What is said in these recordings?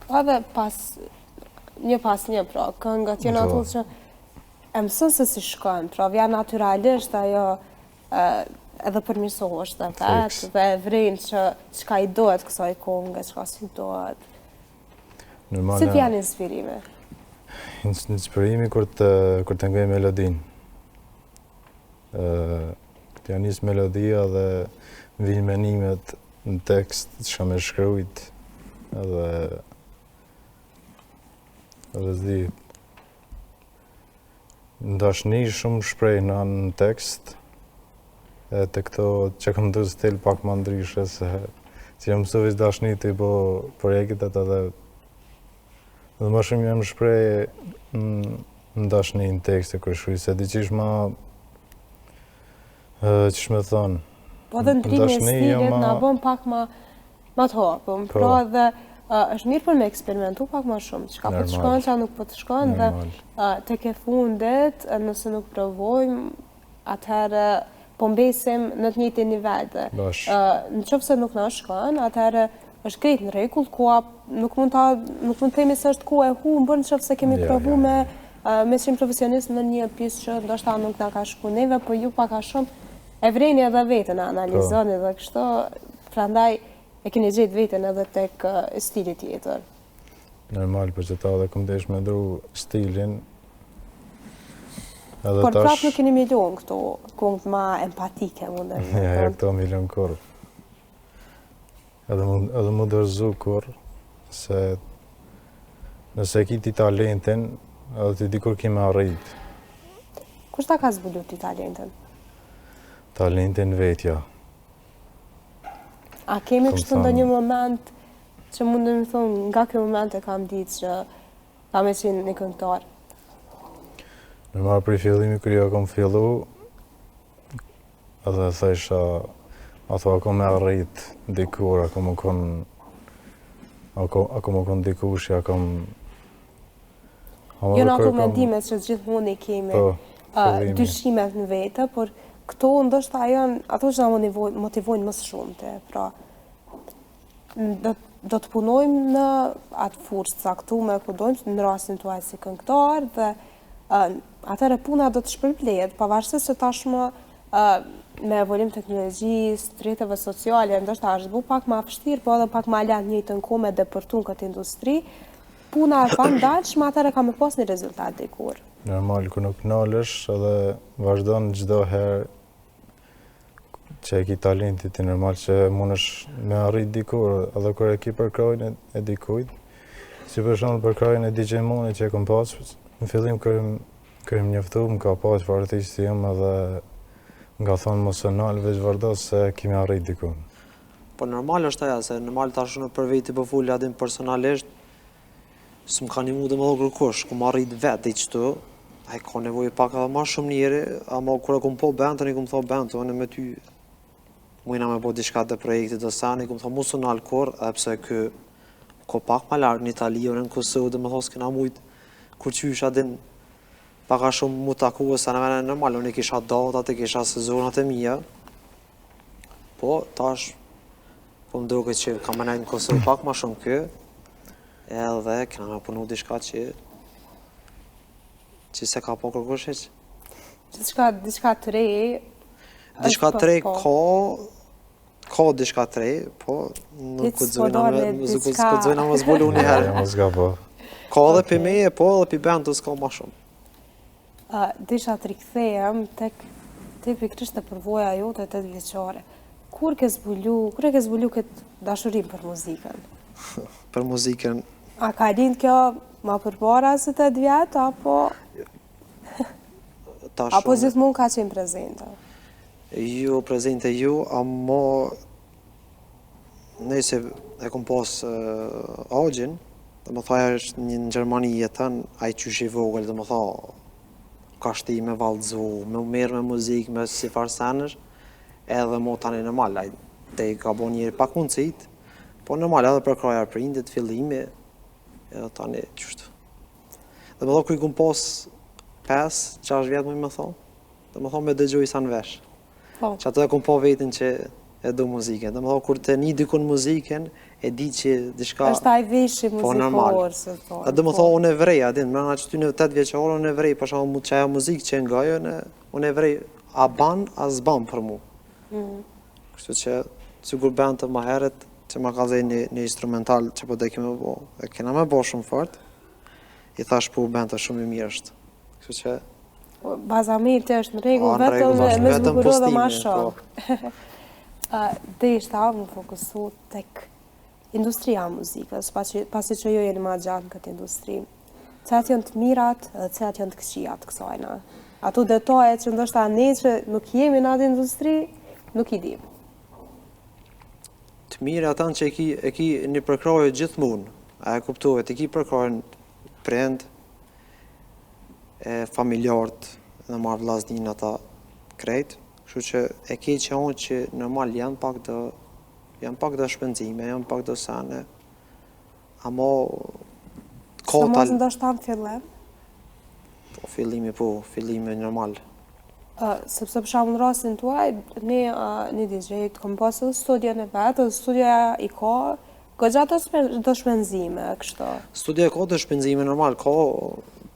Edhe pas një, pra, këngët janë ato që e mësën se si shkojnë, pra, vja naturalisht ajo edhe përmirësohesh dhe vetë, dhe vrejnë që qka i dohet kësaj këngë, qka si dohet. Si t'janë inspirime? Inspirimi kur të ngej melodin. T'ja njës melodia dhe vinë menimet në tekst që me shkrujt edhe zdi. Në dashni shumë shprejna në tekst e të këto që kam të stil pak më ndryshe se që jam mësuvis dashni të i bo projektet edhe më shumë jam shprej në dashni në tekst e kërshruj, se di qish ma që shme thonë. Po dhe ndrimi e stilit nga bëm pak ma të hapëm, pra dhe është mirë për me eksperimentu pak ma shumë, që ka po të shkojnë, që nuk po të shkojnë, dhe të ke fundit, nëse nuk provojmë, atëherë po mbesim në të njëjtin nivel dhe. Në qoftë se nuk në shkojnë, atëherë është krejt në rregull, koha nuk mund të themi se është koha e humbur, në qoftë se kemi provu me qenë profesionist në një pjesë që ndoshta nuk na ka shku neve, po ju pak a shumë e vreni edhe vetën, analizoni dhe kështu, prandaj e keni gjetë vetën edhe tek stili tjetër. Normal, për që ta dhe këm desh me ndru stilin. Por prap nuk keni milion këto këngët ma empatike, mundër. Ja, këto milion kur. Edhe mu dërzu kur, se nëse ki ti talentin, edhe ti dikur ki me arrit. Kush ta ka zbulu ti talentin? Talentin vetja. A kemi kështu ndo një moment që mundë me thonë, nga kjo moment e kam ditë që kam e qenë një këngëtar? Normal për i fillimi kërë jo kom fillu, edhe thesha, ato ako me arrit dikur, ako më kon dikush, ako më... Jo në ato mendimet që gjithmonë i kemi dyshimet në vete, por këto ndoshta janë ato që na motivojnë më shumë të, pra do të punojmë në atë fushë caktuar ku dojmë në rastin tuaj si këngëtar dhe atëherë puna do të shpërblehet pavarësisht se tashmë me evolim teknologjisë, rrjeteve sociale, ndoshta është bu pak më vështirë, po edhe pak më lehtë njëjtën kohë me depërtuar këtë industri, puna e pandalshme atëherë ka më pas një rezultat dikur. Normal, ku nuk nalësh edhe vazhdon çdo herë që e ki talentit ti normal që mundesh me arrit dikur, edhe kur e ki përkrojnë e dikujt. Si për shembull përkrojnë e DJ Moni që e kom pas, në fillim kërëm njëftu, më ka pas që artisti jem edhe nga thonë emocional, veç vërdo se kemi arrit dikur. Po normal është aja, se normal tash në për veti për fulli adim personalisht, së më ka një mu dhe më dhe kërkush, ku më arrit vetë i qëtu, a i ka nevoj pak edhe ma shumë njëri, ama kërë kom po bentën, i kom tho bentën, e me ty, mujna me po diçka të projektit të sani, i kom tho musu në alkor, edhe pse kë ko pak ma lartë në Itali, në Kosovë, dhe me thos këna mujt, kur qysha din, pak a shumë mu taku, sa në mene normal, unë i kisha datat, i kisha sezonat e mija, po tash, po më duke që kam menajt në Kosovë pak ma shumë kë, edhe këna me punu diçka që se ka po kërkush heq. Diçka të re... Diçka të re ka diçka të re, po nuk këdzojna më zbulu një herë. Ka edhe për meje, po edhe për bendu s'ka ma shumë. Disha të rikthejem tek pikrisht të përvoja jote 8 vjeqare. Kur e ke zbulu këtë dashurim për muzikën? Për muzikën? A ka lind kjo ma përpara se 8 vjetë, apo gjithmonë ka qenë prezente? Jo, prezente jo, amo nëse e kom pas agjin, dhe më thaja është një në Gjermani jetën, a i qysh i vogël, dhe më tha, ka shti me valëzu, me merë me muzikë, me si farsenësh, edhe mo tani normal, te i ka bo njëri pak mundësit, po normal edhe për kraja prindit, fillimi, edhe tani qështu. Dhe më tha, kuj kom pas 5-6 vjetë më thonë, dhe më thonë me dëgjoj sa në vesh. Që ato e kom po vetin që e du muzikën. Dhe më thonë, kur të një dykun muzikën, e di që diçka... është ai veshi muzikor, se thonë. Dhe më thonë, unë e vrej, adin, mërëna që ty në 8 vjeqarë, unë e vrej, për shumë që ajo muzikë që ngajë, unë e vrej, a ban, a zban për mu. Kështu që, sigur band të ma heret, që ma ka zej një instrumental që po dhe kemi bo, e kena me bo shumë fort, i thash po band të shumë i mirë është. Kështu që... Baza mirë të është në regull, vetëm me zbukuro dhe ma shumë. Dhe ishte avë më fokusu tek industria muzikës, pasi që jo jeni ma gjatë në këtë industri. Cilat janë të mirat dhe cilat janë të këqijat kësajna. Ato detaje që ndoshta ne që nuk jemi në atë industri, nuk i dim. Të mirë atan që e ki një përkrojë gjithmonë, a e kuptohet, e ki përkrojën prind, familjarët, dhe marrë vllaznin ata krejt, kështu që e ki që onë që normal janë pak dhe shpenzime, janë pak dhe sene, amo... Së mos ndoshta në fillim? Po, fillimi normal. Sepse për shembull në rastin tuaj, një DJ të kom pasur studion e vetë, studioja i ka goxha të shpenzime, kështu. Studioja ka të shpenzime normal, ka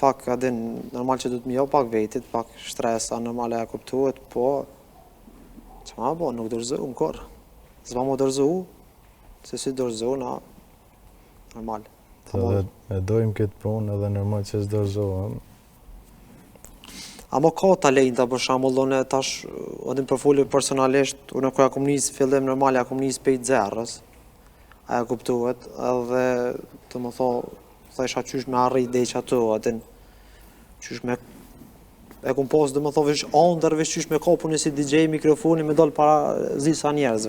pak adin normal që du të mjo pak vetit, pak shtresa, normal e kuptuhet, po që ma bo, nuk dorëzohu më korë. Zba më dorëzohu, se si dorëzohu na normal. E dojmë këtë punë edhe normal që s'dorëzohem. Amo ka talenta, për shembull, unë tash, odin për folë personalisht, unë kërë akum njësë fillim normal, akum njësë pejt zerës, aja kuptuhet, edhe të më thesha qysh me arrit dhe që ato, odin, qysh me, e kum pas dhe më vesh andër, vesh qysh me kapu një si DJ mikrofoni me dollë para zisa njerëzve.